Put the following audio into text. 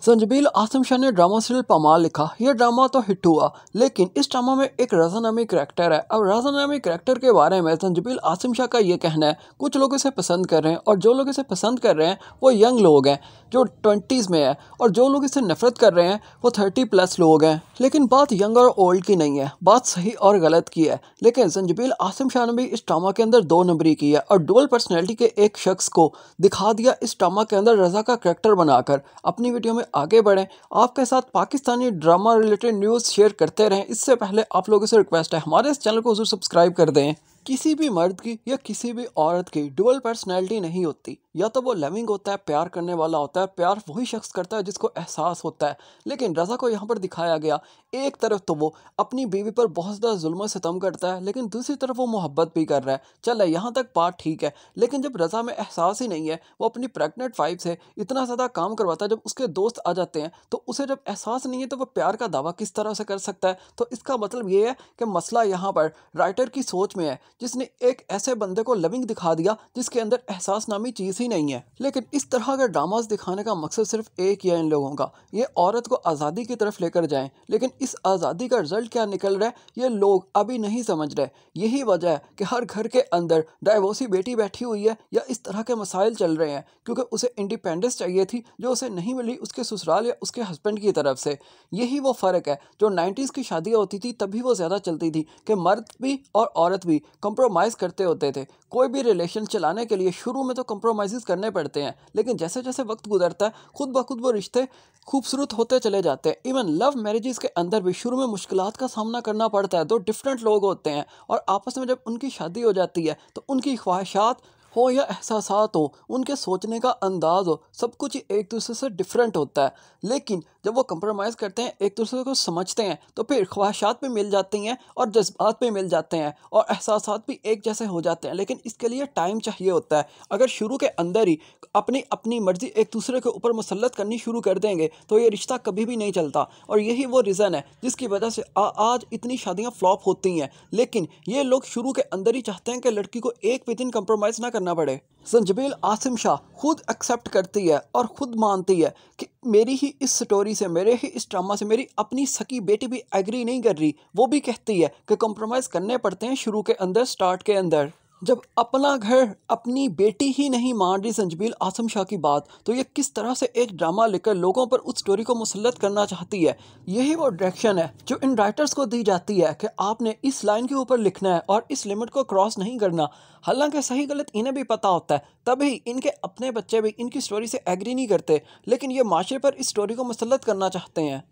संजबील आसिम शाह ने drama serial पमाल लिखा। यह ड्रामा तो हिट हुआ, लेकिन इस ड्रामा में एक रज़ा नामी करैक्टर है। अब रज़ा नामी करैक्टर के बारे में संजबील आसिम शाह का ये कहना है, कुछ लोग इसे पसंद कर रहे हैं और जो लोग इसे पसंद कर रहे हैं वो यंग लोग हैं जो 20s में है, और जो लोग इसे नफरत कर रहे हैं वो 30+ लोग हैं। लेकिन बात यंग और ओल्ड की नहीं है, बात सही और गलत की है। लेकिन संजबील आसिम शाह ने भी इस ड्रामा के अंदर 2 नंबरी की है और डुअल पर्सनैलिटी के एक शख्स को दिखा दिया इस ड्रामा के अंदर रज़ा का करैक्टर बनाकर। अपनी वीडियो में आगे बढ़ें, आपके साथ Pakistani drama related news share करते रहें। इससे पहले आप लोगों से रिक्वेस्ट है, हमारे इस चैनल को ज़रूर सब्सक्राइब कर दें। किसी भी मर्द की या किसी भी औरत की डुअल पर्सनैलिटी नहीं होती। या तो वो लविंग होता है, प्यार करने वाला होता है, प्यार वही शख्स करता है जिसको एहसास होता है। लेकिन रज़ा को यहाँ पर दिखाया गया, एक तरफ तो वो अपनी बीवी पर बहुत ज़्यादा जुल्म सितम करता है, लेकिन दूसरी तरफ वो मोहब्बत भी कर रहा है। चल यहाँ तक बात ठीक है, लेकिन जब रज़ा में एहसास ही नहीं है, वो अपनी प्रेग्नेंट वाइफ से इतना ज़्यादा काम करवाता है, जब उसके दोस्त आ जाते हैं तो उसे जब एहसास नहीं है तो वो प्यार का दावा किस तरह से कर सकता है। तो इसका मतलब ये है कि मसला यहाँ पर राइटर की सोच में है, जिसने एक ऐसे बंदे को लविंग दिखा दिया जिसके अंदर एहसास नामी चीज़ ही नहीं है। लेकिन इस तरह के ड्रामास दिखाने का मकसद सिर्फ एक ही है इन लोगों का, ये औरत को आज़ादी की तरफ लेकर जाएं। लेकिन इस आज़ादी का रिजल्ट क्या निकल रहा है ये लोग अभी नहीं समझ रहे। यही वजह है कि हर घर के अंदर डाइवोर्सी बेटी बैठी हुई है या इस तरह के मसाइल चल रहे हैं, क्योंकि उसे इंडिपेंडेंस चाहिए थी जो उसे नहीं मिली उसके ससुराल या उसके हस्बैंड की तरफ से। यही वो फ़र्क है जो 90s की शादियाँ होती थी तभी वो ज़्यादा चलती थी कि मर्द भी और औरत भी कंप्रोमाइज़ करते होते थे। कोई भी रिलेशन चलाने के लिए शुरू में तो कंप्रोमाइज़ करने पड़ते हैं, लेकिन जैसे जैसे वक्त गुजरता है खुद ब खुद वो रिश्ते खूबसूरत होते चले जाते हैं। इवन लव मैरिजेस के अंदर भी शुरू में मुश्किलात का सामना करना पड़ता है। 2 डिफरेंट लोग होते हैं और आपस में जब उनकी शादी हो जाती है तो उनकी ख्वाहिशात हो या एहसासात हो, उनके सोचने का अंदाज हो, सब कुछ ही एक दूसरे से डिफरेंट होता है। लेकिन जब वो कंप्रोमाइज़ करते हैं, एक दूसरे को समझते हैं, तो फिर ख्वाहिशात भी मिल जाती हैं और जज्बात भी मिल जाते हैं और एहसासात भी एक जैसे हो जाते हैं। लेकिन इसके लिए टाइम चाहिए होता है। अगर शुरू के अंदर ही अपनी अपनी मर्जी एक दूसरे के ऊपर मुसल्लत करनी शुरू कर देंगे तो ये रिश्ता कभी भी नहीं चलता। और यही वो रीज़न है जिसकी वजह से आज इतनी शादियाँ फ्लॉप होती हैं। लेकिन ये लोग शुरू के अंदर ही चाहते हैं कि लड़की को एक भी दिन कंप्रोमाइज़ ना करना पड़े। संजबील आसिम शाह खुद एक्सेप्ट करती है और खुद मानती है कि मेरी ही इस स्टोरी से, मेरे ही इस ड्रामा से मेरी अपनी सकी बेटी भी एग्री नहीं कर रही। वो भी कहती है कि कंप्रोमाइज़ करने पड़ते हैं शुरू के अंदर, स्टार्ट के अंदर। जब अपना घर अपनी बेटी ही नहीं मान रही संजबील आसिम शाह की बात, तो ये किस तरह से एक ड्रामा लेकर लोगों पर उस स्टोरी को मुसल्लत करना चाहती है। यही वो डायरेक्शन है जो इन राइटर्स को दी जाती है कि आपने इस लाइन के ऊपर लिखना है और इस लिमिट को क्रॉस नहीं करना। हालांकि सही गलत इन्हें भी पता होता है, तभी इनके अपने बच्चे भी इनकी स्टोरी से एग्री नहीं करते, लेकिन ये माशरे पर इस स्टोरी को मुसल्लत करना चाहते हैं।